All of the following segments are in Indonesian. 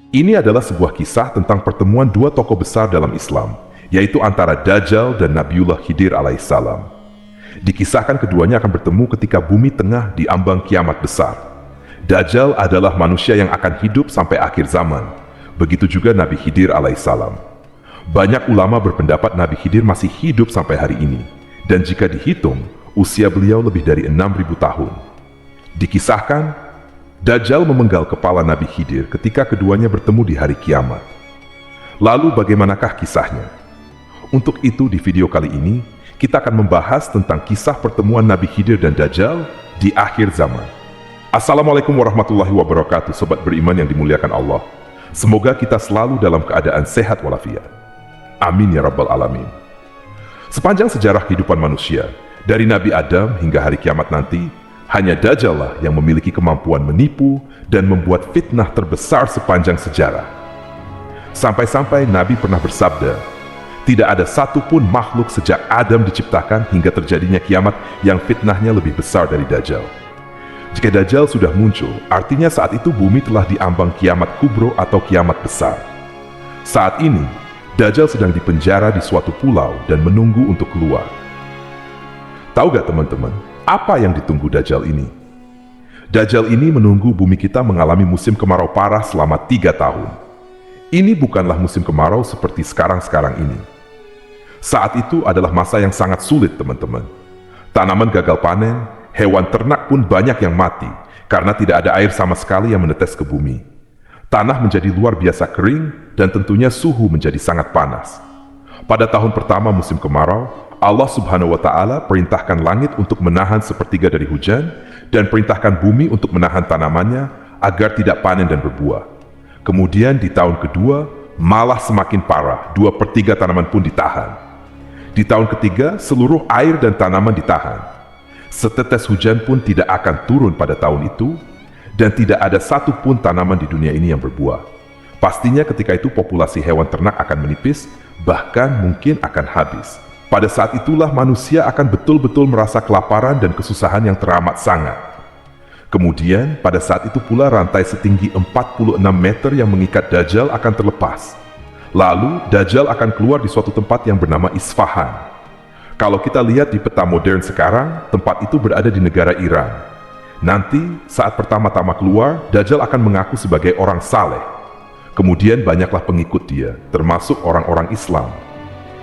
Ini adalah sebuah kisah tentang pertemuan dua tokoh besar dalam Islam, yaitu antara Dajjal dan Nabiullah Khidir alaihissalam. Dikisahkan keduanya akan bertemu ketika bumi tengah diambang kiamat besar. Dajjal adalah manusia yang akan hidup sampai akhir zaman. Begitu juga Nabi Khidir alaihissalam. Banyak ulama berpendapat Nabi Khidir masih hidup sampai hari ini, dan jika dihitung, usia beliau lebih dari 6.000 tahun. Dikisahkan, Dajjal memenggal kepala Nabi Khidir ketika keduanya bertemu di hari kiamat. Lalu bagaimanakah kisahnya? Untuk itu di video kali ini, kita akan membahas tentang kisah pertemuan Nabi Khidir dan Dajjal di akhir zaman. Assalamualaikum warahmatullahi wabarakatuh, sobat beriman yang dimuliakan Allah. Semoga kita selalu dalam keadaan sehat walafiat. Amin ya rabbal alamin. Sepanjang sejarah kehidupan manusia, dari Nabi Adam hingga hari kiamat nanti, hanya Dajjal lah yang memiliki kemampuan menipu dan membuat fitnah terbesar sepanjang sejarah. Sampai-sampai Nabi pernah bersabda, tidak ada satupun makhluk sejak Adam diciptakan hingga terjadinya kiamat yang fitnahnya lebih besar dari Dajjal. Jika Dajjal sudah muncul, artinya saat itu bumi telah diambang kiamat kubro atau kiamat besar. Saat ini, Dajjal sedang dipenjara di suatu pulau dan menunggu untuk keluar. Tahu gak teman-teman, apa yang ditunggu Dajjal ini? Dajjal ini menunggu bumi kita mengalami musim kemarau parah selama 3 tahun. Ini bukanlah musim kemarau seperti sekarang-sekarang ini. Saat itu adalah masa yang sangat sulit teman-teman. Tanaman gagal panen, hewan ternak pun banyak yang mati karena tidak ada air sama sekali yang menetes ke bumi. Tanah menjadi luar biasa kering dan tentunya suhu menjadi sangat panas. Pada tahun pertama musim kemarau, Allah Subhanahu wa Ta'ala perintahkan langit untuk menahan sepertiga dari hujan dan perintahkan bumi untuk menahan tanamannya agar tidak panen dan berbuah. Kemudian di tahun kedua malah semakin parah, 2/3 tanaman pun ditahan. Di tahun ketiga seluruh air dan tanaman ditahan. Setetes hujan pun tidak akan turun pada tahun itu dan tidak ada satu pun tanaman di dunia ini yang berbuah. Pastinya ketika itu populasi hewan ternak akan menipis, bahkan mungkin akan habis. Pada saat itulah manusia akan betul-betul merasa kelaparan dan kesusahan yang teramat sangat. Kemudian, pada saat itu pula rantai setinggi 46 meter yang mengikat Dajjal akan terlepas. Lalu, Dajjal akan keluar di suatu tempat yang bernama Isfahan. Kalau kita lihat di peta modern sekarang, tempat itu berada di negara Iran. Nanti, saat pertama-tama keluar, Dajjal akan mengaku sebagai orang saleh. Kemudian banyaklah pengikut dia, termasuk orang-orang Islam.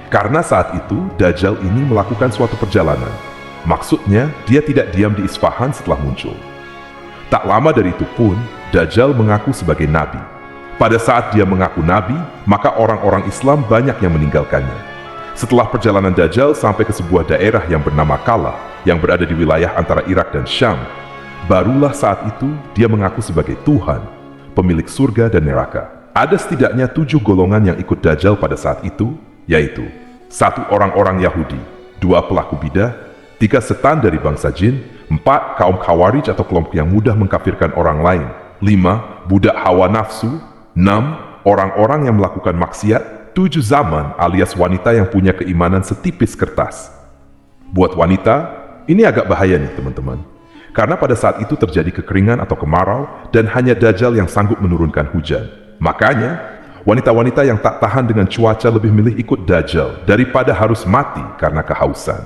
Karena saat itu, Dajjal ini melakukan suatu perjalanan. Maksudnya, dia tidak diam di Isfahan setelah muncul. Tak lama dari itu pun, Dajjal mengaku sebagai nabi. Pada saat dia mengaku nabi, maka orang-orang Islam banyak yang meninggalkannya. Setelah perjalanan Dajjal sampai ke sebuah daerah yang bernama Kalah, yang berada di wilayah antara Irak dan Syam, barulah saat itu dia mengaku sebagai Tuhan, pemilik surga dan neraka. Ada setidaknya 7 golongan yang ikut Dajjal pada saat itu, yaitu 1 orang-orang Yahudi, 2 pelaku bidah, 3 setan dari bangsa jin, 4 kaum Khawarij atau kelompok yang mudah mengkafirkan orang lain, 5 budak hawa nafsu, 6 orang-orang yang melakukan maksiat, 7 zaman alias wanita yang punya keimanan setipis kertas. Buat wanita, ini agak bahaya nih teman-teman, karena pada saat itu terjadi kekeringan atau kemarau dan hanya Dajjal yang sanggup menurunkan hujan. Makanya, wanita-wanita yang tak tahan dengan cuaca lebih milih ikut Dajjal daripada harus mati karena kehausan.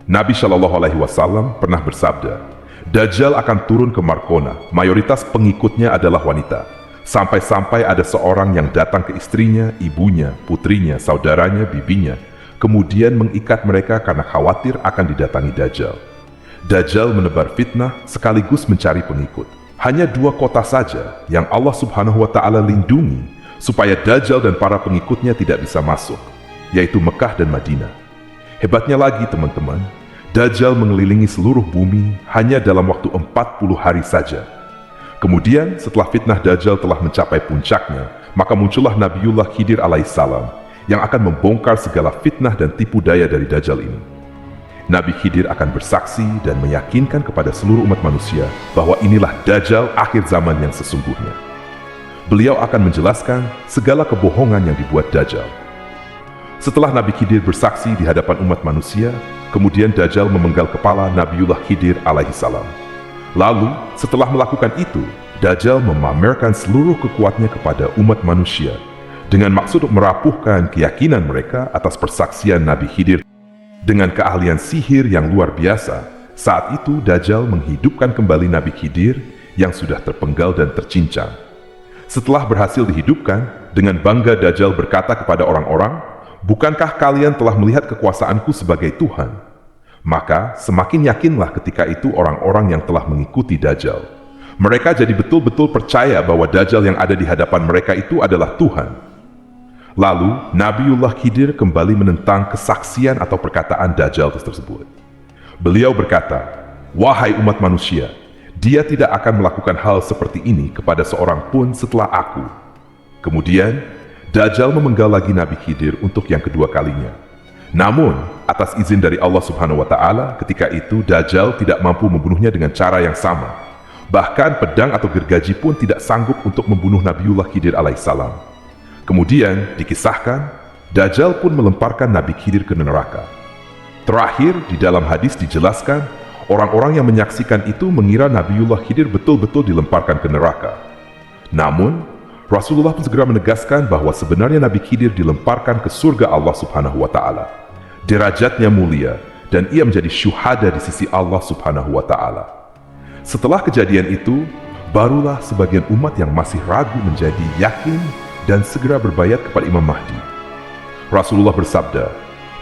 Nabi Shallallahu Alaihi Wasallam pernah bersabda, Dajjal akan turun ke Markona, mayoritas pengikutnya adalah wanita. Sampai-sampai ada seorang yang datang ke istrinya, ibunya, putrinya, saudaranya, bibinya, kemudian mengikat mereka karena khawatir akan didatangi Dajjal. Dajjal menebar fitnah sekaligus mencari pengikut. Hanya 2 kota saja yang Allah Subhanahu wa Ta'ala lindungi supaya Dajjal dan para pengikutnya tidak bisa masuk, yaitu Mekah dan Madinah. Hebatnya lagi teman-teman, Dajjal mengelilingi seluruh bumi hanya dalam waktu 40 hari saja. Kemudian setelah fitnah Dajjal telah mencapai puncaknya, maka muncullah Nabiullah Khidir alaihissalam yang akan membongkar segala fitnah dan tipu daya dari Dajjal ini. Nabi Khidir akan bersaksi dan meyakinkan kepada seluruh umat manusia bahwa inilah Dajjal akhir zaman yang sesungguhnya. Beliau akan menjelaskan segala kebohongan yang dibuat Dajjal. Setelah Nabi Khidir bersaksi di hadapan umat manusia, kemudian Dajjal memenggal kepala Nabiullah Khidir alaihissalam. Lalu, setelah melakukan itu, Dajjal memamerkan seluruh kekuatannya kepada umat manusia dengan maksud untuk merapuhkan keyakinan mereka atas persaksian Nabi Khidir. Dengan keahlian sihir yang luar biasa, saat itu Dajjal menghidupkan kembali Nabi Khidir yang sudah terpenggal dan tercincang. Setelah berhasil dihidupkan, dengan bangga Dajjal berkata kepada orang-orang, "Bukankah kalian telah melihat kekuasaanku sebagai Tuhan?" Maka semakin yakinlah ketika itu orang-orang yang telah mengikuti Dajjal. Mereka jadi betul-betul percaya bahwa Dajjal yang ada di hadapan mereka itu adalah Tuhan. Lalu Nabiullah Khidir kembali menentang kesaksian atau perkataan Dajjal tersebut. Beliau berkata, "Wahai umat manusia, dia tidak akan melakukan hal seperti ini kepada seorang pun setelah aku." Kemudian Dajjal memenggal lagi Nabi Khidir untuk yang kedua kalinya. Namun, atas izin dari Allah Subhanahu wa Ta'ala, ketika itu Dajjal tidak mampu membunuhnya dengan cara yang sama. Bahkan pedang atau gergaji pun tidak sanggup untuk membunuh Nabiullah Khidir alaihissalam. Kemudian dikisahkan, Dajjal pun melemparkan Nabi Khidir ke neraka. Terakhir, di dalam hadis dijelaskan, orang-orang yang menyaksikan itu mengira Nabiullah Khidir betul-betul dilemparkan ke neraka. Namun, Rasulullah pun segera menegaskan bahwa sebenarnya Nabi Khidir dilemparkan ke surga Allah Subhanahu wa Ta'ala. Derajatnya mulia dan ia menjadi syuhada di sisi Allah Subhanahu wa Ta'ala. Setelah kejadian itu, barulah sebagian umat yang masih ragu menjadi yakin dan segera berbayat kepada Imam Mahdi. Rasulullah bersabda,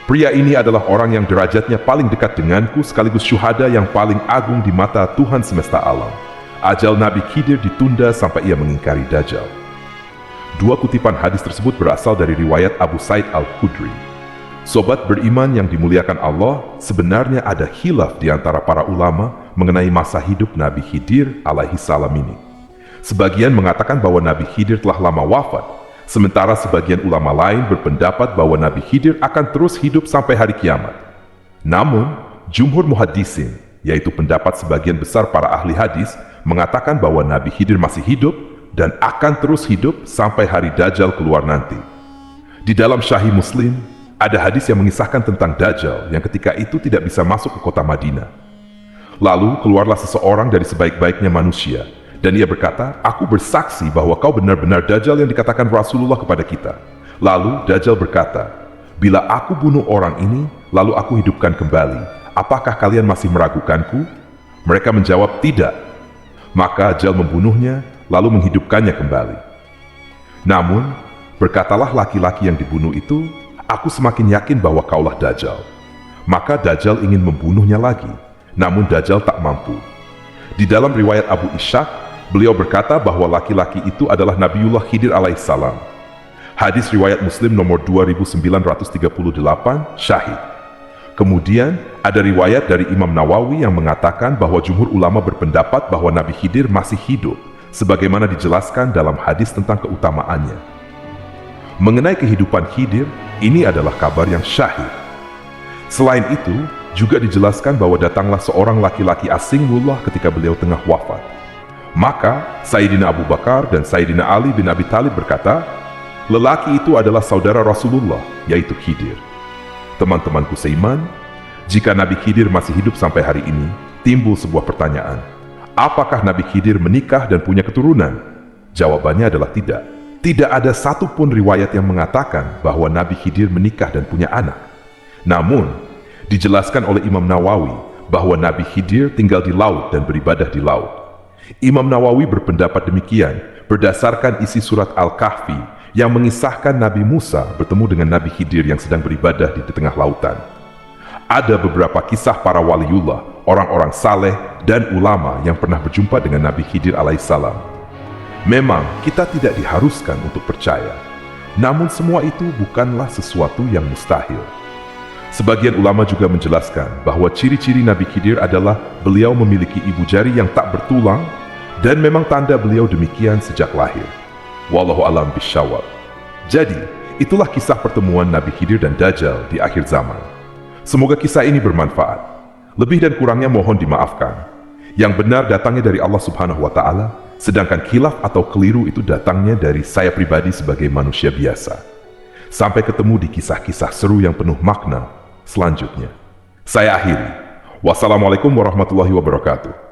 "Pria ini adalah orang yang derajatnya paling dekat denganku sekaligus syuhada yang paling agung di mata Tuhan semesta alam. Ajal Nabi Khidir ditunda sampai ia mengingkari Dajjal." Dua kutipan hadis tersebut berasal dari riwayat Abu Sa'id Al-Khudri. Sobat beriman yang dimuliakan Allah, sebenarnya ada khilaf di antara para ulama mengenai masa hidup Nabi Khidir alaihi salam ini. Sebagian mengatakan bahwa Nabi Khidir telah lama wafat, sementara sebagian ulama lain berpendapat bahwa Nabi Khidir akan terus hidup sampai hari kiamat. Namun, jumhur muhaddisin, yaitu pendapat sebagian besar para ahli hadis, mengatakan bahwa Nabi Khidir masih hidup dan akan terus hidup sampai hari Dajjal keluar nanti. Di dalam Sahih Muslim, ada hadis yang mengisahkan tentang Dajjal yang ketika itu tidak bisa masuk ke kota Madinah. Lalu keluarlah seseorang dari sebaik-baiknya manusia, dan ia berkata, "Aku bersaksi bahwa kau benar-benar Dajjal yang dikatakan Rasulullah kepada kita." Lalu Dajjal berkata, "Bila aku bunuh orang ini, lalu aku hidupkan kembali, apakah kalian masih meragukanku?" Mereka menjawab, "Tidak." Maka Dajjal membunuhnya, lalu menghidupkannya kembali. Namun, berkatalah laki-laki yang dibunuh itu, "Aku semakin yakin bahwa kaulah Dajjal." Maka Dajjal ingin membunuhnya lagi, namun Dajjal tak mampu. Di dalam riwayat Abu Ishaq, beliau berkata bahwa laki-laki itu adalah Nabiullah Khidir alaihissalam. Hadis riwayat Muslim nomor 2938, Syahid. Kemudian, ada riwayat dari Imam Nawawi yang mengatakan bahwa jumhur ulama berpendapat bahwa Nabi Khidir masih hidup, sebagaimana dijelaskan dalam hadis tentang keutamaannya. Mengenai kehidupan Khidir, ini adalah kabar yang syahid. Selain itu, juga dijelaskan bahwa datanglah seorang laki-laki asing mullah ketika beliau tengah wafat. Maka, Sayyidina Abu Bakar dan Sayyidina Ali bin Abi Thalib berkata, "Lelaki itu adalah saudara Rasulullah, yaitu Khidir." Teman-temanku seiman, jika Nabi Khidir masih hidup sampai hari ini, timbul sebuah pertanyaan. Apakah Nabi Khidir menikah dan punya keturunan? Jawabannya adalah tidak. Tidak ada satupun riwayat yang mengatakan bahwa Nabi Khidir menikah dan punya anak. Namun, dijelaskan oleh Imam Nawawi bahwa Nabi Khidir tinggal di laut dan beribadah di laut. Imam Nawawi berpendapat demikian berdasarkan isi surat Al-Kahfi yang mengisahkan Nabi Musa bertemu dengan Nabi Khidir yang sedang beribadah di tengah lautan. Ada beberapa kisah para waliullah, orang-orang saleh dan ulama yang pernah berjumpa dengan Nabi Khidir alaihissalam. Memang kita tidak diharuskan untuk percaya, namun semua itu bukanlah sesuatu yang mustahil. Sebagian ulama juga menjelaskan bahwa ciri-ciri Nabi Khidir adalah beliau memiliki ibu jari yang tak bertulang dan memang tanda beliau demikian sejak lahir. Wallahu a'lam bishawab. Jadi, itulah kisah pertemuan Nabi Khidir dan Dajjal di akhir zaman. Semoga kisah ini bermanfaat. Lebih dan kurangnya mohon dimaafkan. Yang benar datangnya dari Allah Subhanahu wa Ta'ala, sedangkan khilaf atau keliru itu datangnya dari saya pribadi sebagai manusia biasa. Sampai ketemu di kisah-kisah seru yang penuh makna selanjutnya. Saya akhiri. Wassalamualaikum warahmatullahi wabarakatuh.